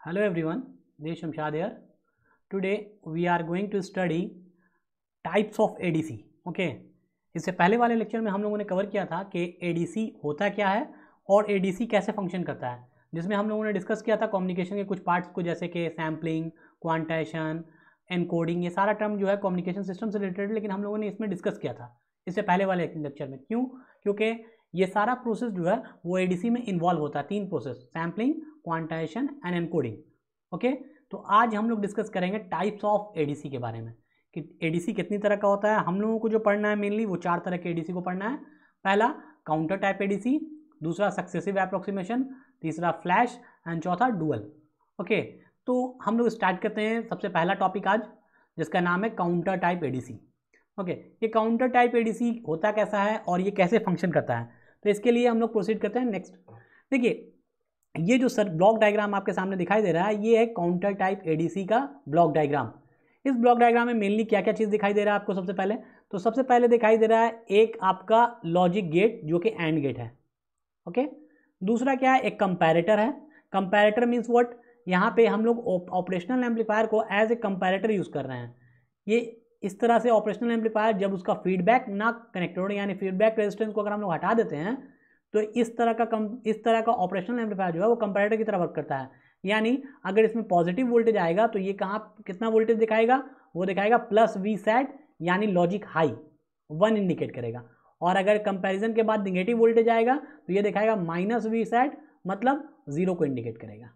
Hello everyone, this is Shamshad here. Today we are going to study types of ADC. Okay, इससे पहले वाले lecture में हम लोगों ने कवर किया था कि ADC होता क्या है और ADC कैसे फंक्शन करता है, जिसमें हम लोगों ने डिस्कस किया था कम्युनिकेशन के कुछ पार्ट्स को, जैसे कि सैम्पलिंग, क्वांटाइजेशन, एनकोडिंग। ये सारा टर्म जो है कम्युनिकेशन सिस्टम से रिलेटेड, लेकिन हम लोगों ने इसमें डिस्कस किया था इससे पहले वाले लेक्चर में। क्यों? क्योंकि ये सारा प्रोसेस जो है वो ADC में इन्वॉल्व होता है। तीन process, sampling, quantization and encoding. Okay, तो आज हम लोग डिस्कस करेंगे टाइप्स ऑफ ADC के बारे में कि ADC कितनी तरह का होता है। हम लोगों को जो पढ़ना है मेनली वो 4 तरह के ADC को पढ़ना है। पहला काउंटर टाइप ADC, दूसरा सक्सेसिव एप्रोक्सीमेशन, तीसरा फ्लैश एंड चौथा डुअल। ओके, तो हम लोग स्टार्ट करते हैं सबसे पहला टॉपिक आज, जिसका नाम है काउंटर टाइप ADC। ओके, ये काउंटर टाइप ADC होता कैसा है और ये कैसे फंक्शन करता है, तो इसके लिए हम लोग प्रोसीड करते हैं नेक्स्ट। देखिए, ये जो सर ब्लॉक डायग्राम आपके सामने दिखाई दे रहा है, ये है काउंटर टाइप ADC का ब्लॉक डायग्राम। इस ब्लॉक डायग्राम में मेनली क्या क्या चीज़ दिखाई दे रहा है आपको? सबसे पहले तो सबसे पहले दिखाई दे रहा है एक आपका लॉजिक गेट जो कि एंड गेट है। ओके, दूसरा क्या है? एक कंपैरेटर है। Comparator means what? यहाँ पे हम लोग ऑपरेशनल एम्पलीफायर को एज ए कंपैरेटर यूज़ कर रहे हैं। ये इस तरह से ऑपरेशनल एम्पलीफायर जब उसका फीडबैक ना कनेक्टेड हो, यानी फीडबैक रेजिस्टेंस को अगर हम लोग हटा देते हैं, तो इस तरह का ऑपरेशनल एम्पलीफायर जो है वो कंपैरेटर की तरह वर्क करता है। यानी अगर इसमें पॉजिटिव वोल्टेज आएगा तो ये कहाँ कितना वोल्टेज दिखाएगा? वो दिखाएगा प्लस Vsat, यानी लॉजिक हाई 1 इंडिकेट करेगा। और अगर कंपैरिजन के बाद निगेटिव वोल्टेज आएगा तो ये दिखाएगा माइनस Vsat, मतलब 0 को इंडिकेट करेगा।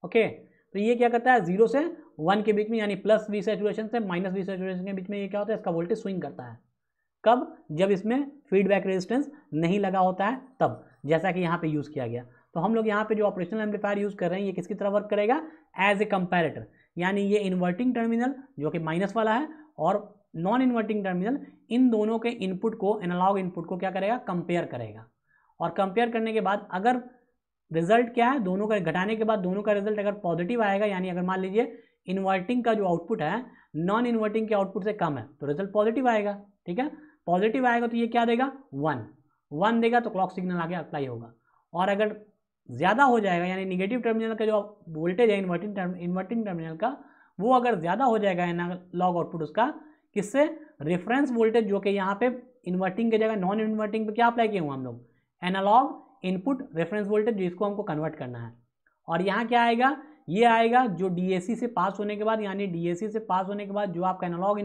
ओके, तो ये क्या करता है? 0 से 1 के बीच में, यानी प्लस V सैचुरेशन से माइनस V सैचुरेशन के बीच में ये क्या होता है? इसका वोल्टेज स्विंग करता है। कब? जब इसमें फीडबैक रेजिस्टेंस नहीं लगा होता है तब, जैसा कि यहाँ पे यूज़ किया गया। तो हम लोग यहाँ पे जो ऑपरेशनल एम्पलीफायर यूज़ कर रहे हैं, ये किसकी तरह वर्क करेगा? As a comparator. यानी ये इन्वर्टिंग टर्मिनल जो कि माइनस वाला है और नॉन इन्वर्टिंग टर्मिनल, इन दोनों के इनपुट को, एनालॉग इनपुट को क्या करेगा? कंपेयर करेगा। और कंपेयर करने के बाद अगर रिजल्ट क्या है, दोनों का घटाने के बाद दोनों का रिजल्ट अगर पॉजिटिव आएगा, यानी अगर मान लीजिए इन्वर्टिंग का जो आउटपुट है नॉन इन्वर्टिंग के आउटपुट से कम है, तो रिजल्ट पॉजिटिव आएगा। ठीक है, पॉजिटिव आएगा तो ये क्या देगा? 1 देगा, तो क्लॉक सिग्नल आगे अप्लाई होगा। और अगर ज़्यादा हो जाएगा, यानी निगेटिव टर्मिनल का जो वोल्टेज है इन्वर्टिंग टर्मिनल का, वो अगर ज़्यादा हो जाएगा एनालॉग आउटपुट उसका, किससे? रेफरेंस वोल्टेज जो कि यहाँ पे इन्वर्टिंग की जगह नॉन इन्वर्टिंग पे क्या अप्लाई किए हुए हम लोग? एनालॉग इनपुट रेफरेंस वोल्टेज, जिसको हमको कन्वर्ट करना है। और यहाँ क्या आएगा? ये आएगा जो DAC से पास होने के बाद, यानी DAC से पास होने के बाद जो आपका एनालॉग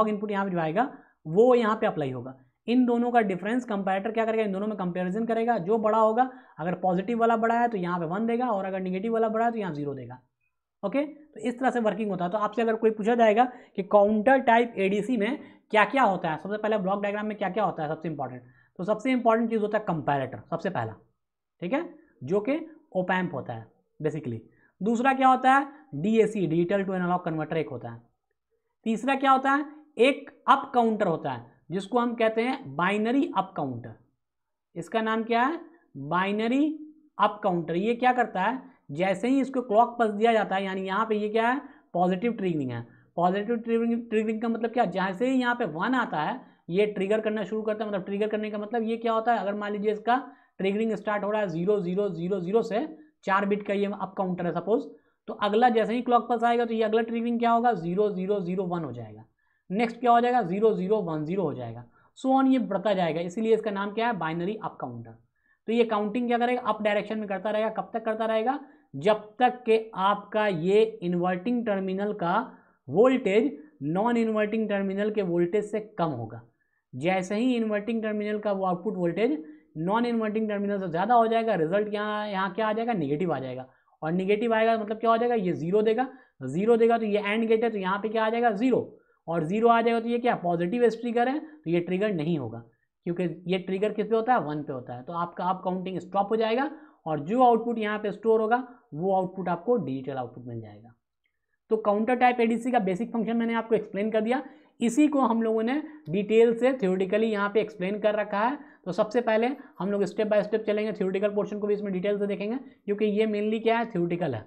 इनपुट यहाँ पे जो आएगा वो यहाँ पे अप्लाई होगा। इन दोनों का डिफरेंस कंपैरेटर क्या करेगा? इन दोनों में कंपैरिजन करेगा। जो बड़ा होगा, अगर पॉजिटिव वाला बड़ा है तो यहाँ पे 1 देगा, और अगर निगेटिव वाला बड़ा है तो यहाँ 0 देगा। ओके, तो इस तरह से वर्किंग होता है। तो आपसे अगर कोई पूछा जाएगा कि काउंटर टाइप ADC में क्या क्या होता है, सबसे पहले ब्लॉक डायग्राम में क्या क्या होता है सबसे इंपॉर्टेंट, तो सबसे इंपॉर्टेंट चीज़ होता है कंपैरेटर, सबसे पहला। ठीक है, जो कि ओप एम्प होता है बेसिकली। दूसरा क्या होता है? DAC, digital to analogue converter, एक होता है। तीसरा क्या होता है? एक अप काउंटर होता है, जिसको हम कहते हैं बाइनरी अप काउंटर। इसका नाम क्या है? Binary up counter. ये क्या करता है? जैसे ही इसको क्लॉक पल्स दिया जाता है, यानी यहाँ पे ये क्या है? पॉजिटिव ट्रिगरिंग है। पॉजिटिव ट्रिगरिंग का मतलब क्या? जैसे ही यहाँ पे 1 आता है, ये ट्रिगर करना शुरू करता है। मतलब ट्रिगर करने का मतलब ये क्या होता है? अगर मान लीजिए इसका ट्रिगरिंग स्टार्ट हो रहा है 0000 से, 4 बिट का ये अप काउंटर है सपोज, तो अगला जैसे ही क्लॉक पल्स आएगा तो ये अगला ट्रिगरिंग क्या होगा? 0001 हो जाएगा। नेक्स्ट क्या हो जाएगा? 0010 हो जाएगा। सो ऑन, ये बढ़ता जाएगा, इसीलिए इसका नाम क्या है? Binary up counter. तो ये काउंटिंग क्या करेगा? अप डायरेक्शन में करता रहेगा। कब तक करता रहेगा? जब तक कि आपका ये इन्वर्टिंग टर्मिनल का वोल्टेज नॉन इन्वर्टिंग टर्मिनल के वोल्टेज से कम होगा। जैसे ही इन्वर्टिंग टर्मिनल का वो output voltage non inverting terminal से ज़्यादा हो जाएगा, रिजल्ट यहाँ क्या आ जाएगा? निगेटिव आ जाएगा। और निगेटिव आएगा मतलब क्या हो जाएगा? ये 0 देगा। 0 देगा तो ये एंड गेट है, तो यहाँ पे क्या आ जाएगा? 0। और 0 आ जाएगा तो ये क्या? पॉजिटिव ट्रिगर है, तो ये ट्रिगर नहीं होगा, क्योंकि ये ट्रिगर किस पे होता है? 1 पे होता है। तो आपका अप काउंटिंग स्टॉप हो जाएगा, और जो आउटपुट यहाँ पे स्टोर होगा वो आउटपुट आपको डिजिटल आउटपुट मिल जाएगा। तो काउंटर टाइप ADC का बेसिक फंक्शन मैंने आपको एक्सप्लेन कर दिया। इसी को हम लोगों ने डिटेल से थ्योरेटिकली यहाँ पे एक्सप्लेन कर रखा है। तो सबसे पहले हम लोग स्टेप बाय स्टेप चलेंगे, थ्योरेटिकल पोर्शन को भी इसमें डिटेल से देखेंगे, क्योंकि ये मेनली क्या है? थ्योरेटिकल है।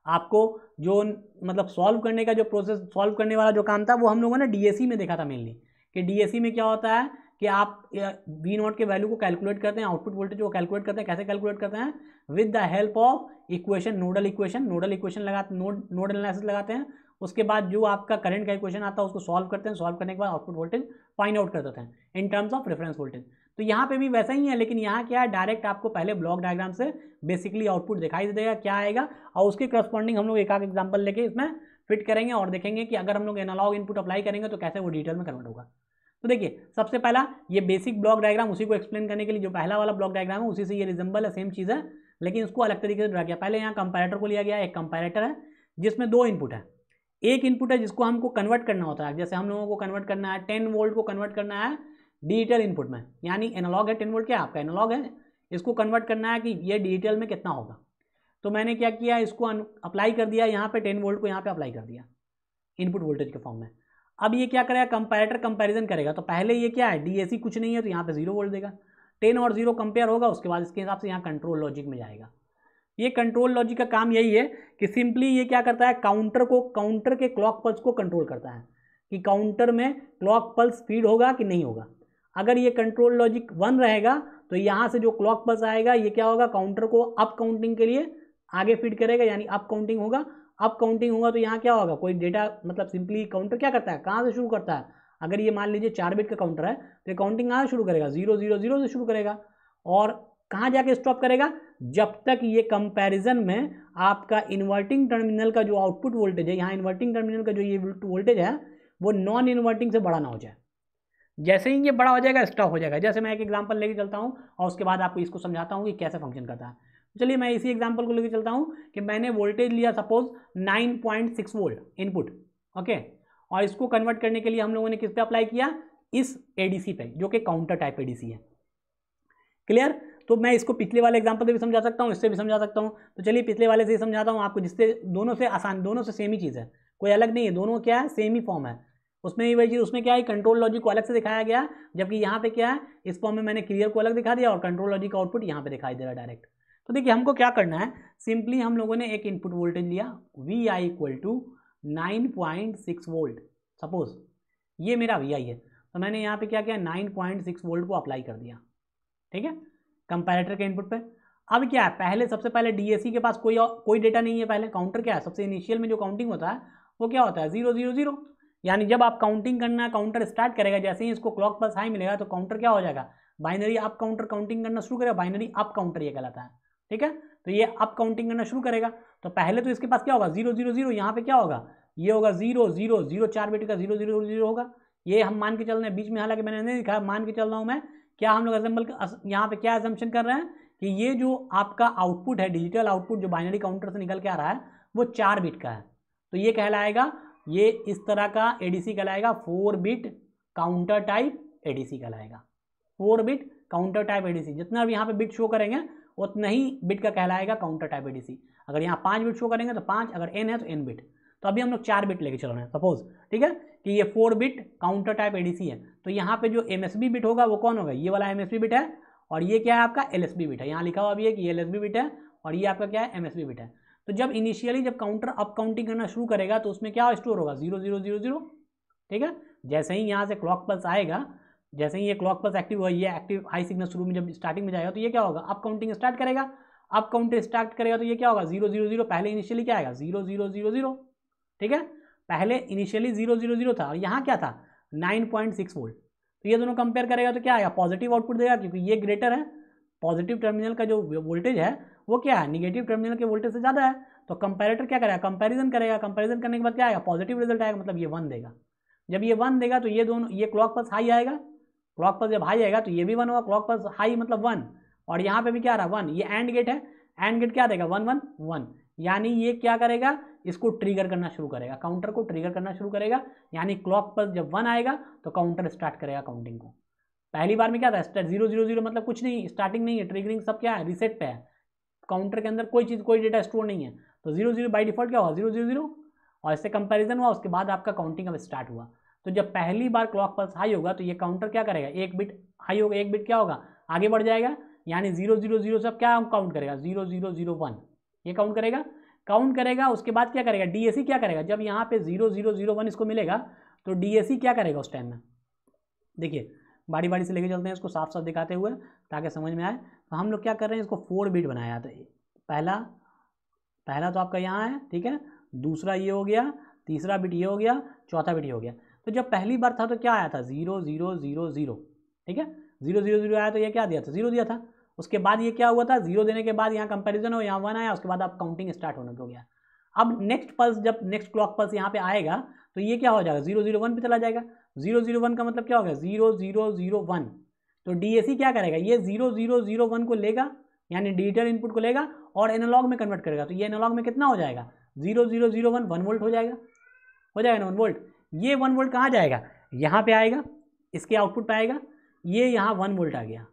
आपको जो मतलब सॉल्व करने का जो प्रोसेस, सॉल्व करने वाला जो काम था, वो हम लोगों ने DAC में देखा था मेनली, कि DAC में क्या होता है कि आप वी नॉट के वैल्यू को कैलकुलेट करते हैं, आउटपुट वोल्टेज को कैलकुलेट करते हैं। कैसे कैलकुलेट करते हैं? With the help of equation, nodal equation लगाते, नोडल एनालिसिस लगाते हैं। उसके बाद जो आपका करंट का इक्वेशन आता है उसको सॉल्व करते हैं, सॉल्व करने के बाद आउटपुट वोल्टेज फाइंड आउट कर देते हैं in terms of reference voltage. तो यहाँ पे भी वैसा ही है, लेकिन यहाँ क्या है, डायरेक्ट आपको पहले ब्लॉक डायग्राम से बेसिकली आउटपुट दिखाई दे देगा क्या आएगा, और उसके करस्पॉन्डिंग हम लोग एक आध एग्जाम्पल लेके इसमें फिट करेंगे और देखेंगे कि अगर हम लोग एनालॉग इनपुट अप्लाई करेंगे तो कैसे वो डिटेल में कन्वर्ट होगा। तो देखिए सबसे पहला ये बेसिक ब्लॉक डायग्राम, उसी को एक्सप्लेन करने के लिए जो पहला वाला ब्लॉक डायग्राम है उसी से ये रिजेंबल है, सेम चीज़ है, लेकिन उसको अलग तरीके से ड्रा किया। पहले यहाँ कंपैरेटर को लिया गया, एक कंपैरेटर है जिसमें दो इनपुट है। एक इनपुट है जिसको हमको कन्वर्ट करना होता है, जैसे हम लोगों को कन्वर्ट करना है 10 वोल्ट को कन्वर्ट करना है डिजिटल इनपुट में, यानी एनालॉग है 10 वोल्ट, क्या आपका एनालॉग है, इसको कन्वर्ट करना है कि ये डिजिटल में कितना होगा। तो मैंने क्या किया, इसको अप्लाई कर दिया यहाँ पे 10 वोल्ट को यहाँ पे अप्लाई कर दिया इनपुट वोल्टेज के फॉर्म में। अब ये क्या करेगा, कंपैरेटर कंपैरिजन करेगा। तो पहले ये क्या है, डीएसी कुछ नहीं है तो यहाँ पे 0 वोल्ट देगा, 10 और 0 कंपेयर होगा, उसके बाद इसके हिसाब से यहाँ कंट्रोल लॉजिक में जाएगा। ये कंट्रोल लॉजिक का काम यही है कि सिंपली ये क्या करता है, काउंटर के क्लॉक पल्स को कंट्रोल करता है कि काउंटर में क्लॉक पल्स फीड होगा कि नहीं होगा। अगर ये कंट्रोल लॉजिक 1 रहेगा तो यहाँ से जो क्लॉक पल्स आएगा ये क्या होगा, काउंटर को अप काउंटिंग के लिए आगे फीड करेगा, यानी अप काउंटिंग होगा। अप काउंटिंग होगा तो यहाँ क्या होगा, कोई डेटा, मतलब सिंपली काउंटर क्या करता है, कहाँ से शुरू करता है, अगर ये मान लीजिए 4 बिट का काउंटर है तो ये काउंटिंग कहाँ से शुरू करेगा, 0 0 0 से शुरू करेगा, और कहाँ जाके स्टॉप करेगा, जब तक ये कंपैरिजन में आपका इन्वर्टिंग टर्मिनल का जो आउटपुट वोल्टेज है, यहाँ इन्वर्टिंग टर्मिनल का जो ये वोल्टेज है वो नॉन इन्वर्टिंग से बड़ा ना हो जाए। जैसे ही ये बड़ा हो जाएगा स्टॉप हो जाएगा। जैसे मैं एक एग्जांपल लेके चलता हूँ और उसके बाद आपको इसको समझाता हूँ कि कैसे फंक्शन करता है। चलिए मैं इसी एग्जांपल को लेके चलता हूँ कि मैंने वोल्टेज लिया सपोज 9.6 वोल्ट इनपुट, ओके, और इसको कन्वर्ट करने के लिए हम लोगों ने किस पे अप्लाई किया, इस एडीसी पे, जो कि काउंटर टाइप एडीसी है। क्लियर? तो मैं इसको पिछले वाले एग्जांपल से भी समझा सकता हूँ, इससे भी समझा सकता हूँ। तो चलिए पिछले वाले से ही समझाता हूँ आपको, जिससे दोनों से आसान, दोनों से सेम ही चीज़ है, कोई अलग नहीं है, दोनों क्या है, सेम ही फॉर्म है। उसमें ही वही चीज़, उसमें क्या है, कंट्रोल लॉजिक को अलग से दिखाया गया, जबकि यहाँ पे क्या है, इस फॉर्म में मैंने क्लियर को अलग दिखा दिया और कंट्रोल लॉजिक का आउटपुट यहाँ पे दिखाई दे रहा है डायरेक्ट। तो देखिए हमको क्या करना है, सिंपली हम लोगों ने एक इनपुट वोल्टेज लिया V I equal to 9.6 volt, suppose ये मेरा वी आई है, तो मैंने यहाँ पे क्या किया, 9.6 वोल्ट को अप्लाई कर दिया, ठीक है, कंपैरेटर के इनपुट पे। अब क्या है, पहले सबसे पहले डीएसी के पास कोई डेटा नहीं है, पहले काउंटर क्या है, सबसे इनिशियल में जो काउंटिंग होता है वो क्या होता है, 0 0 0, यानी जब आप काउंटिंग करना, काउंटर स्टार्ट करेगा, जैसे ही इसको क्लॉक पल्स हाई मिलेगा तो काउंटर क्या हो जाएगा, बाइनरी अप काउंटर काउंटिंग करना शुरू करेगा, बाइनरी अप काउंटर ये कहलाता है, ठीक है। तो ये अप काउंटिंग करना शुरू करेगा, तो पहले तो इसके पास क्या होगा, 0 0 0, यहाँ पे क्या होगा, ये होगा 0 0 0, 4 बिट का 0 0 0 होगा, ये हम मान के चल रहे हैं, बीच में हालांकि मैंने नहीं दिखाया, मान के चल रहा हूँ मैं, क्या हम लोग असेंबल यहाँ पे क्या असम्पशन कर रहे हैं कि ये जो आपका आउटपुट है, डिजिटल आउटपुट जो बाइनरी काउंटर से निकल के आ रहा है वो 4 बिट का है, तो ये कहलाएगा, ये इस तरह का एडीसी कहलाएगा 4 बिट काउंटर टाइप एडीसी कहलाएगा, 4 बिट काउंटर टाइप एडीसी। जितना भी यहाँ पे बिट शो करेंगे उतना ही बिट का कहलाएगा काउंटर टाइप एडीसी। अगर यहाँ 5 बिट शो करेंगे तो 5, अगर n है तो n बिट। तो अभी हम लोग 4 बिट लेके चल रहे हैं सपोज, ठीक है, कि ये 4 बिट काउंटर टाइप एडीसी है। तो यहाँ पे जो एमएसबी बिट होगा वो कौन होगा, ये वाला एमएसबी बिट है, और ये क्या है आपका एलएसबी बिट है, यहाँ लिखा हुआ भी है कि ये एलएसबी बिट है और ये आपका क्या है, एमएसबी बिट है। तो जब इनिशियली जब काउंटर अप काउंटिंग करना शुरू करेगा तो उसमें क्या स्टोर होगा, 0 0 0 0, ठीक है। जैसे ही यहाँ से क्लॉक पल्स आएगा, जैसे ही ये क्लॉक पल्स एक्टिव हुआ, ये एक्टिव हाई सिग्नल शुरू में जब स्टार्टिंग में जाएगा तो ये क्या होगा, अप काउंटिंग स्टार्ट करेगा, अप काउंटिंग स्टार्ट करेगा तो ये क्या होगा, 0 0 0, पहले इनिशियली क्या आएगा, 0 0 0 0, ठीक है, पहले इनिशियली 0 0 0 था और यहाँ क्या था 9.6 वोल्ट। तो ये दोनों कंपेयर करेगा तो क्या आएगा, पॉजिटिव आउटपुट देगा, क्योंकि ये ग्रेटर है, पॉजिटिव टर्मिनल का जो वोल्टेज है वो क्या है, निगेटिव टर्मिनल के वोल्टेज से ज़्यादा है। तो कंपैरेटर क्या करेगा, कंपैरिजन करेगा, कंपैरिजन करने के बाद क्या आएगा, पॉजिटिव रिजल्ट आएगा, मतलब ये 1 देगा। जब ये 1 देगा तो ये दोनों, ये क्लॉक पल्स हाई आएगा, क्लॉक पल्स जब हाई आएगा तो ये भी 1 होगा, क्लॉक पल्स हाई मतलब 1, और यहाँ पे भी क्या आ रहा है 1, ये एंड गेट है, एंड गेट क्या देगा 1 1 1, यानी ये क्या करेगा, इसको ट्रिगर करना शुरू करेगा, काउंटर को ट्रिगर करना शुरू करेगा, यानी क्लॉक पल्स जब 1 आएगा तो काउंटर स्टार्ट करेगा काउंटिंग को। पहली बार में क्या था, 0 0 0 मतलब कुछ नहीं, स्टार्टिंग नहीं है, ट्रिगरिंग सब क्या है, रीसेट पे है, काउंटर के अंदर कोई चीज़, कोई डेटा स्टोर नहीं है, तो 0 0 बाई डिफॉल्ट क्या हुआ 0 0 0, और इससे कंपैरिजन हुआ, उसके बाद आपका काउंटिंग अब स्टार्ट हुआ। तो जब पहली बार क्लॉक पल्स हाई होगा तो ये काउंटर क्या करेगा, 1 बिट हाई होगा, 1 बिट क्या होगा, आगे बढ़ जाएगा, यानी 0 0 0 सब क्या काउंट करेगा, 0 0 0 1, ये काउंट करेगा। उसके बाद क्या करेगा, डीएसी क्या करेगा, जब यहाँ पे 0 0 0 1 इसको मिलेगा तो डीएसी क्या करेगा उस टाइम में, देखिए बारी बारी से लेके चलते हैं इसको साफ साफ दिखाते हुए ताकि समझ में आए। तो हम लोग क्या कर रहे हैं, इसको 4 बिट बनाया। तो पहला तो आपका यहाँ है, ठीक है, दूसरा ये हो गया, तीसरा बिट ये हो गया, चौथा बिट ये हो गया। तो जब पहली बार था तो क्या आया था 0 0 0 0, ठीक है, 0 0 0 आया तो ये क्या दिया था 0 दिया था। उसके बाद ये क्या हुआ था 0 देने के बाद यहाँ कंपैरिजन हो, यहाँ 1 आया, उसके बाद आप काउंटिंग स्टार्ट होने हो गया। अब नेक्स्ट पल्स, जब नेक्स्ट क्लॉक पल्स यहाँ पे आएगा तो ये क्या हो जाएगा 0 0 1 पे चला जाएगा। 0 0 1 का मतलब क्या हो गया 0 0 0 1। तो डीएसी क्या करेगा, ये 0 0 0 1 को लेगा, यानी डिजिटल इनपुट को लेगा और एनालॉग में कन्वर्ट करेगा। तो ये एनालॉग में कितना हो जाएगा 0 0 0 1 1 वोल्ट हो जाएगा ना 1 वोल्ट। ये 1 वोल्ट कहाँ जाएगा, यहाँ पे आएगा, इसके आउटपुट पे आएगा, ये यहाँ 1 वोल्ट आ गया।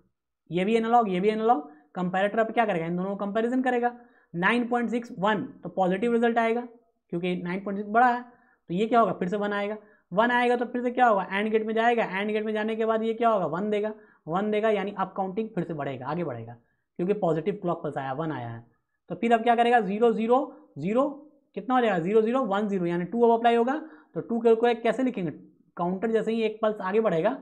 ये भी एनालॉग, ये भी एनालॉग। कंपैरेटर अब क्या करेगा, इन दोनों को कंपैरिजन करेगा। 9.61 तो पॉजिटिव रिजल्ट आएगा क्योंकि 9.6 बड़ा है। तो ये क्या होगा, फिर से 1 आएगा। 1 आएगा तो फिर से क्या होगा, एंड गेट में जाएगा, एंड गेट में जाने के बाद ये क्या होगा 1 देगा, 1 देगा, यानी अब काउंटिंग फिर से बढ़ेगा, आगे बढ़ेगा क्योंकि पॉजिटिव क्लॉक पल्स आया, 1 आया है। तो फिर अब क्या करेगा 0 0 0 कितना हो जाएगा 0 0 1 0, यानी 2 अब अप्लाई होगा। तो 2 को कैसे लिखेंगे, काउंटर जैसे ही एक पल्स आगे बढ़ेगा,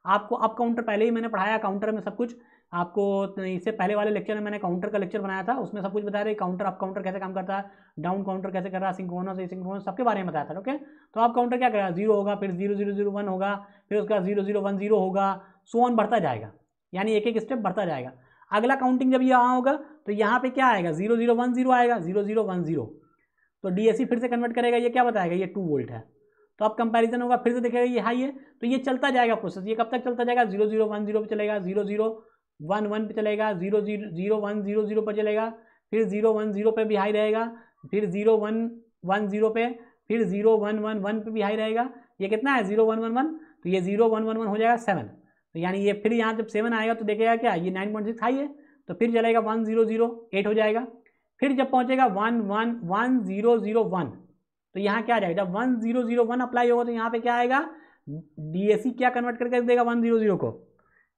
आपको अब काउंटर पहले ही मैंने पढ़ाया, काउंटर में सब कुछ आपको, इससे पहले वाले लेक्चर में मैंने काउंटर का लेक्चर बनाया था, उसमें सब कुछ बताया था काउंटर, अप काउंटर कैसे काम करता है, डाउन काउंटर कैसे कर रहा है, सिंक्रोनस एसिंक्रोनस सबके बारे में बताया था। ओके, तो अब काउंटर क्या करेगा 0 होगा, फिर 0 0 0 1 होगा, फिर उसका 0 0 1 0 होगा, सो ऑन बढ़ता जाएगा, यानी एक एक स्टेप बढ़ता जाएगा। अगला काउंटिंग जब यहाँ होगा तो यहाँ पे क्या आएगा 0 0 1 0 आएगा, 0 0 1 0। तो डीएसी फिर से कन्वर्ट करेगा, ये क्या बताएगा ये 2 वोल्ट है। तो अब कंपैरिजन होगा, फिर से देखेगा ये हाई है, तो ये चलता जाएगा प्रोसेस। ये कब तक चलता जाएगा 0 0 1 0 पे चलेगा, 0 0 1 1 पे चलेगा, 0 0 0 1 0 0 पर चलेगा, फिर 0 1 0 पे भी हाई रहेगा, फिर 0 1 1 0 पे, फिर 0 1 1 1 पे भी हाई रहेगा। ये कितना है 0 1 1 1, तो ये 0 1 1 1 हो जाएगा 7। तो यानी ये फिर यहाँ जब 7 आएगा तो देखेगा क्या ये 9.6 हाई है, तो फिर चलेगा 1 0 0 8 हो जाएगा। फिर जब पहुँचेगा 1 1 1 0 0 1, तो यहाँ क्या आ जाएगा, जब 1 0 0 1 अप्लाई होगा तो यहाँ पे क्या आएगा डीएसी क्या कन्वर्ट करके देगा 1 0 0 को।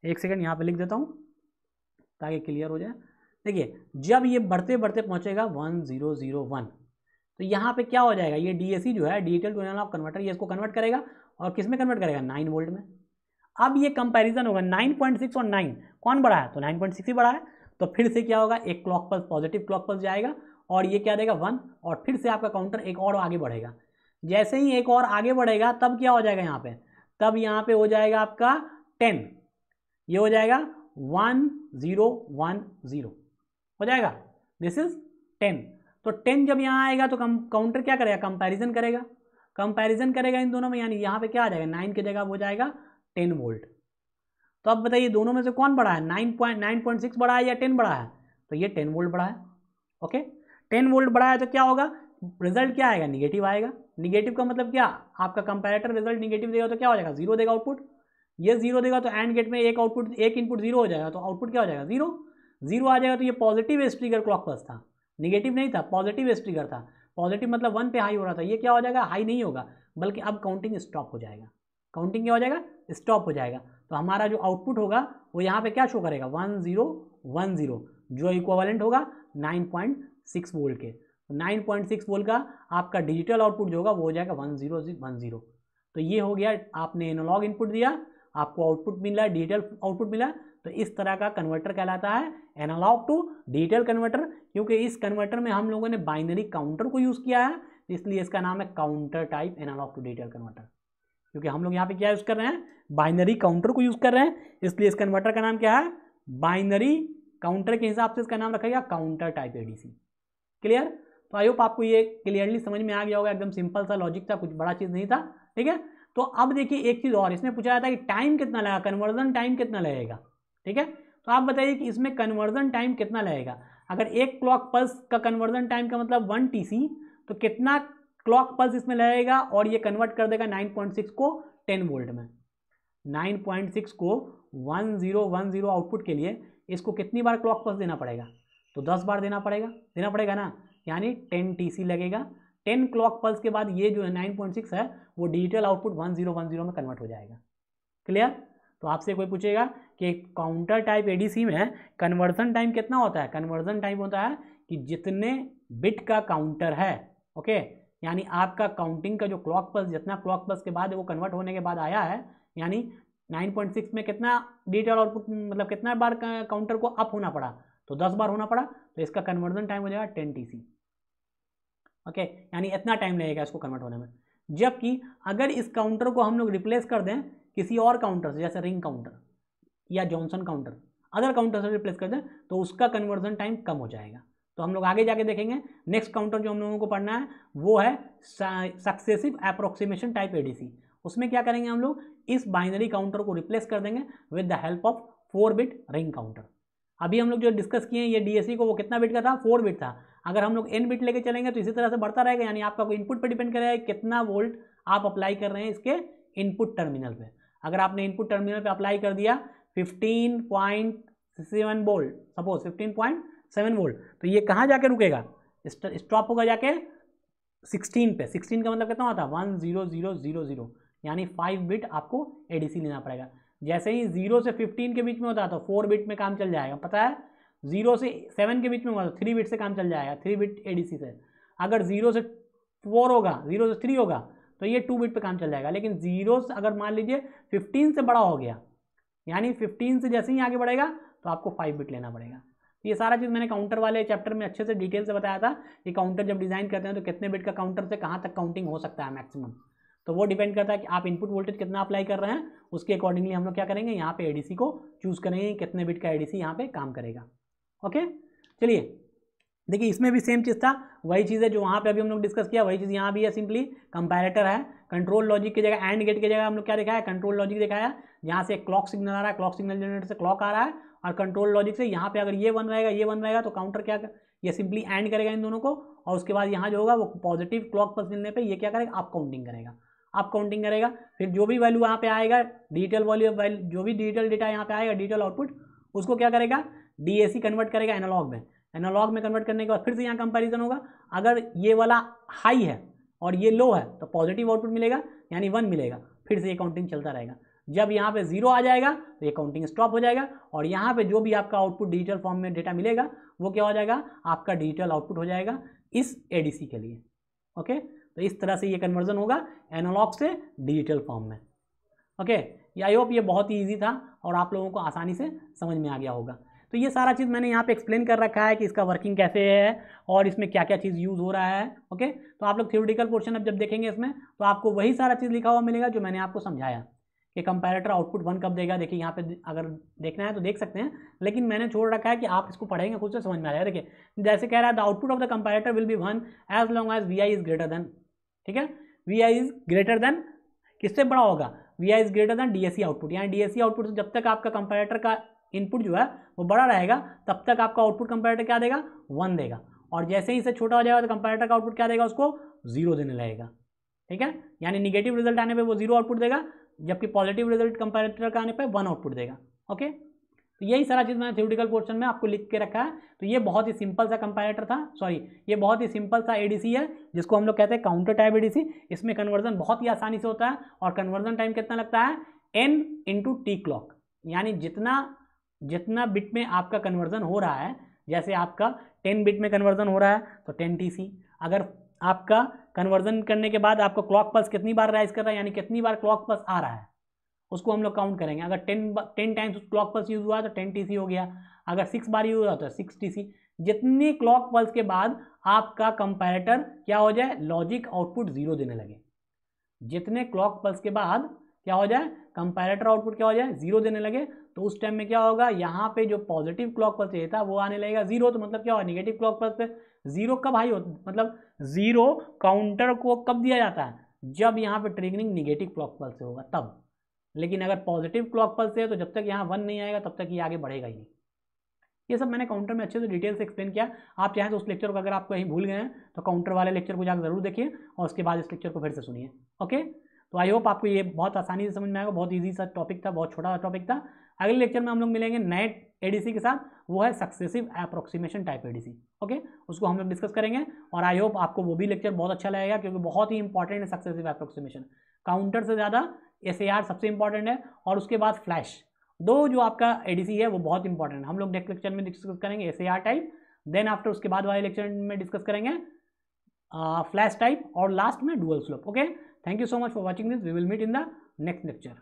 एक सेकंड यहाँ पे लिख देता हूँ ताकि क्लियर हो जाए। देखिए जब ये बढ़ते बढ़ते पहुँचेगा 1 0 0 1, तो यहाँ पे क्या हो जाएगा, ये डीएसी जो है डिजिटल टू एनालॉग कन्वर्टर, ये इसको कन्वर्ट करेगा और किस में कन्वर्ट करेगा 9 वोल्ट में। अब ये कंपैरिजन होगा 9.6 और 9 कौन बड़ा है, तो 9.6 ही बड़ा है। तो फिर से क्या होगा, एक clock pulse positive clock pulse जाएगा और ये क्या देगा 1, और फिर से आपका काउंटर एक और आगे बढ़ेगा। जैसे ही एक और आगे बढ़ेगा तब क्या हो जाएगा यहाँ पे, तब यहाँ पे हो जाएगा आपका 10, ये हो जाएगा 1 0 1 0 हो जाएगा, दिस इज 10। तो 10 जब यहाँ आएगा तो काउंटर क्या करेगा, कंपैरिजन करेगा, कंपैरिजन करेगा इन दोनों में, यानी यहाँ पे क्या आ जाएगा 9 की जगह हो जाएगा 10 वोल्ट। तो अब बताइए दोनों में से कौन बड़ा है, 9.6 बड़ा है या 10 बड़ा है, तो ये 10 वोल्ट बड़ा है। ओके 10 वोल्ट बड़ा है तो क्या होगा, रिजल्ट क्या आएगा निगेटिव आएगा। निगेटिव का मतलब क्या, आपका कंपैरेटर रिजल्ट निगेटिव देगा तो क्या हो जाएगा 0 देगा आउटपुट, ये 0 देगा तो एंड गेट में एक इनपुट 0 हो जाएगा, तो आउटपुट क्या हो जाएगा 0 0 आ जाएगा। तो ये positive edge trigger clock pulse था, निगेटिव नहीं था, पॉजिटिव एज ट्रिगर था। पॉजिटिव मतलब 1 पे हाई हो रहा था, ये क्या हो जाएगा हाई नहीं होगा, बल्कि अब काउंटिंग स्टॉप हो जाएगा। काउंटिंग क्या हो जाएगा, स्टॉप हो जाएगा। तो हमारा जो आउटपुट होगा वो यहाँ पे क्या शो करेगा 1 0 1 0, जो इक्विवेलेंट होगा 9.6 वोल्ट के। 9.6 वोल्ट का आपका डिजिटल आउटपुट जो होगा वो हो जाएगा 1 0 1 0। तो ये हो गया, आपने एनालॉग इनपुट दिया, आपको आउटपुट मिला, डिजिटल आउटपुट मिला। तो इस तरह का कन्वर्टर कहलाता है एनालॉग टू डिजिटल कन्वर्टर, क्योंकि इस कन्वर्टर में हम लोगों ने बाइनरी काउंटर को यूज़ किया है, इसलिए इसका नाम है counter type analogue to digital converter. क्योंकि हम लोग यहाँ पे क्या यूज़ कर रहे हैं, बाइनरी काउंटर को यूज़ कर रहे हैं, इसलिए इस कन्वर्टर का नाम क्या है, बाइनरी काउंटर के हिसाब से इसका नाम रखा गया काउंटर टाइप एडीसी। क्लियर। तो आई होप आपको ये क्लियरली समझ में आ गया होगा, एकदम सिंपल सा लॉजिक था, कुछ बड़ा चीज़ नहीं था। ठीक है, तो अब देखिए एक चीज़ और, इसने पूछा था कि टाइम कितना लगेगा, कन्वर्जन टाइम कितना लगेगा। ठीक है, तो आप बताइए कि इसमें कन्वर्जन टाइम कितना लगेगा। अगर एक क्लॉक पल्स का कन्वर्जन टाइम का मतलब 1 TC, तो कितना क्लॉक पल्स इसमें लगेगा, और ये कन्वर्ट कर देगा 9.6 को 10 वोल्ट में। 9.6 को 1 0 1 0 आउटपुट के लिए इसको कितनी बार क्लॉक पल्स देना पड़ेगा, तो 10 बार देना पड़ेगा ना, यानी 10 TC लगेगा। 10 क्लॉक पल्स के बाद ये जो है 9.6 है वो डिजिटल आउटपुट 1 0 1 0 में कन्वर्ट हो जाएगा। क्लियर। तो आपसे कोई पूछेगा कि काउंटर टाइप एडीसी में कन्वर्जन टाइम कितना होता है, कन्वर्जन टाइम होता है कि जितने बिट का काउंटर है, ओके, यानी आपका काउंटिंग का जो क्लॉक पल्स, जितना क्लॉक पल्स के बाद वो कन्वर्ट होने के बाद आया है, यानी 9.6 में कितना डिजिटल आउटपुट, मतलब कितना बार काउंटर को अप होना पड़ा, तो 10 बार होना पड़ा, तो इसका कन्वर्जन टाइम हो जाएगा 10 TC। ओके, यानी इतना टाइम लगेगा इसको कन्वर्ट होने में। जबकि अगर इस काउंटर को हम लोग रिप्लेस कर दें किसी और काउंटर से, जैसे रिंग काउंटर या जॉनसन काउंटर, अदर काउंटर से रिप्लेस कर दें, तो उसका कन्वर्जन टाइम कम हो जाएगा। तो हम लोग आगे जाके देखेंगे। नेक्स्ट काउंटर जो हम लोगों को पढ़ना है वो है सक्सेसिव अप्रोक्सीमेशन टाइप एडीसी। उसमें क्या करेंगे हम लोग, इस बाइनरी काउंटर को रिप्लेस कर देंगे with the help of 4 bit ring counter. अभी हम लोग जो डिस्कस किए हैं ये डीएससी को, वो कितना बिट का था, 4 बिट था। अगर हम लोग n बिट लेके चलेंगे तो इसी तरह से बढ़ता रहेगा, यानी आपका कोई इनपुट पर डिपेंड करेगा कितना वोल्ट आप अप्लाई कर रहे हैं इसके इनपुट टर्मिनल पे। अगर आपने इनपुट टर्मिनल पे अप्लाई कर दिया 15.7 वोल्ट, सपोज 15.7 वोल्ट, तो ये कहाँ जाके रुकेगा, स्टॉप होगा जाके 16 पे। 16 का मतलब कितना होता है 10000, यानी 5 बिट आपको एडीसी लेना पड़ेगा। जैसे ही 0 से 15 के बीच में होता है तो 4 बिट में काम चल जाएगा, पता है। 0 से 7 के बीच में होगा तो 3 बिट से काम चल जाएगा, 3 बिट एडीसी से। अगर 0 से 4 होगा, 0 से 3 होगा तो ये 2 बिट पे काम चल जाएगा। लेकिन 0 से अगर मान लीजिए 15 से बड़ा हो गया, यानी 15 से जैसे ही आगे बढ़ेगा तो आपको 5 बिट लेना पड़ेगा। तो ये सारा चीज़ मैंने काउंटर वाले चैप्टर में अच्छे से डिटेल से बताया था कि काउंटर जब डिज़ाइन करते हैं तो कितने बिट का काउंटर से कहाँ तक काउंटिंग हो सकता है मैक्सिमम। तो वो डिपेंड करता है कि आप इनपुट वोल्टेज कितना अप्लाई कर रहे हैं, उसके अकॉर्डिंगली हम लोग क्या करेंगे, यहाँ पे एडीसी को चूज़ करेंगे कितने बिट का एडीसी यहाँ पे काम करेगा। ओके, चलिए देखिए इसमें भी सेम चीज़ था, वही चीज़ है जो वहाँ पे अभी हम लोग डिस्कस किया, वही चीज़ यहाँ भी है। सिंपली कंपैरेटर है, कंट्रोल लॉजिक की जगह एंड गेट की जगह हम लोग क्या दिखाया, कंट्रोल लॉजिक दिखाया। जहाँ से क्लॉक सिग्नल आ रहा है, क्लॉक सिग्नल जनरेटर से क्लॉक आ रहा है, और कंट्रोल लॉजिक से यहाँ पे अगर ये 1 रहेगा, ये 1 रहेगा, तो काउंटर क्या ये सिंपली एंड करेगा इन दोनों को, और उसके बाद यहाँ जो होगा वो पॉजिटिव क्लॉक पल्स मिलने पर ये क्या करेगा, अप काउंटिंग करेगा, अप काउंटिंग करेगा। फिर जो भी वैल्यू यहाँ पे आएगा, डिजिटल वैल्यू, जो भी डिजिटल डेटा यहाँ पे आएगा, डिजिटल आउटपुट, उसको क्या करेगा, डीएसी कन्वर्ट करेगा एनालॉग में। एनालॉग में कन्वर्ट करने के बाद फिर से यहाँ कंपैरिजन होगा। अगर ये वाला हाई है और ये लो है तो पॉजिटिव आउटपुट मिलेगा, यानी 1 मिलेगा। फिर से ये काउंटिंग चलता रहेगा। जब यहाँ पे 0 आ जाएगा तो ये काउंटिंग स्टॉप हो जाएगा, और यहाँ पे जो भी आपका आउटपुट डिजिटल फॉर्म में डेटा मिलेगा वो क्या हो जाएगा, आपका डिजिटल आउटपुट हो जाएगा इस एडीसी के लिए। ओके, तो इस तरह से ये कन्वर्जन होगा एनालॉग से डिजिटल फॉर्म में। ओके, आई होप ये बहुत ही ईजी था और आप लोगों को आसानी से समझ में आ गया होगा। तो ये सारा चीज़ मैंने यहाँ पे एक्सप्लेन कर रखा है कि इसका वर्किंग कैसे है और इसमें क्या क्या चीज़ यूज़ हो रहा है। ओके, तो आप लोग थ्योरेटिकल पोर्शन अब जब देखेंगे इसमें तो आपको वही सारा चीज़ लिखा हुआ मिलेगा जो मैंने आपको समझाया कि कंपैरेटर आउटपुट 1 कब देगा। देखिए यहाँ पे अगर देखना है तो देख सकते हैं, लेकिन मैंने छोड़ रखा है कि आप इसको पढ़ेंगे खुद से समझ में आ जाएगा। देखिए जैसे कह रहा है the output of the comparator will be 1 as long as V I is greater than, ठीक है, V I is greater than, किससे बड़ा होगा, V I is greater than DSC output. यानी डीएससी आउटपुट से जब तक आपका कंपैरेटर का इनपुट जो है वो बड़ा रहेगा तब तक आपका आउटपुट कंपैरेटर क्या देगा, 1 देगा। और जैसे ही इसे छोटा हो जाएगा तो कंपैरेटर का आउटपुट क्या देगा, उसको 0 देने लगेगा। ठीक है, यानी निगेटिव रिजल्ट आने पे वो 0 आउटपुट देगा, जबकि पॉजिटिव रिजल्ट कंपैरेटर का आने पे 1 आउटपुट देगा। ओके, तो यही सारा चीज़ मैंने थ्योरेटिकल पोर्शन में आपको लिख के रखा है। तो ये बहुत ही सिंपल सा कंपैरेटर था, सॉरी ये बहुत ही सिंपल सा एडीसी है जिसको हम लोग कहते हैं काउंटर टाइप एडीसी। इसमें कन्वर्जन बहुत ही आसानी से होता है और कन्वर्जन टाइम कितना लगता है, n इंटू टी क्लॉक। यानी जितना बिट में आपका कन्वर्जन हो रहा है, जैसे आपका 10 बिट में कन्वर्जन हो रहा है तो 10 TC। अगर आपका कन्वर्जन करने के बाद आपको क्लॉक पल्स कितनी बार राइज कर रहा है, यानी कितनी बार क्लॉक पल्स आ रहा है, उसको हम लोग काउंट करेंगे। अगर 10 टाइम्स क्लॉक पल्स यूज हुआ तो 10 TC हो गया। अगर 6 बार यूज हुआ तो 6 TC। जितनी क्लॉक पल्स के बाद आपका कंपैरेटर क्या हो जाए, लॉजिक आउटपुट 0 देने लगे। जितने क्लॉक पल्स के बाद क्या हो जाए, कंपैरेटर आउटपुट क्या हो जाए, 0 देने लगे, तो उस टाइम में क्या होगा, यहाँ पे जो पॉजिटिव क्लॉक पल्स चाहिए था वो आने लगेगा 0। तो मतलब क्या होगा, निगेटिव क्लॉक पल्स पे 0 कब हाई होता, मतलब 0 काउंटर को कब दिया जाता है, जब यहाँ पे ट्रिगरिंग निगेटिव क्लॉक पल्स से होगा तब। लेकिन अगर पॉजिटिव क्लॉक पल्स है तो जब तक यहाँ 1 नहीं आएगा तब तक ये आगे बढ़ेगा ही नहीं। ये सब मैंने काउंटर में अच्छे से डिटेल से एक्सप्लेन किया। आप चाहें तो उस लेक्चर को, अगर आप कहीं भूल गए हैं तो काउंटर वाले लेक्चर को जाकर जरूर देखिए और उसके बाद इस लेक्चर को फिर से सुनिए। ओके, तो आई होप आपको ये बहुत आसानी से समझ में आएगा। बहुत ईजी सा टॉपिक था, बहुत छोटा टॉपिक था। अगले लेक्चर में हम लोग मिलेंगे नए एडीसी के साथ, वो है successive approximation type ADC. Okay, उसको हम लोग डिस्कस करेंगे और आई होप आपको वो भी लेक्चर बहुत अच्छा लगेगा क्योंकि बहुत ही इंपॉर्टेंट है सक्सेसिव अप्रोक्सीमेशन। काउंटर से ज़्यादा SAR सबसे इंपॉर्टेंट है और उसके बाद फ्लैश, दो जो आपका एडीसी है वो बहुत इंपॉर्टेंट है। हम लोग नेक्स्ट लेक्चर में डिस्कस करेंगे SAR टाइप, देन आफ्टर उसके बाद वाले लेक्चर में डिस्कस करेंगे फ्लैश टाइप और लास्ट में dual slope. Okay, thank you so much for watching this, we will meet in the next lecture.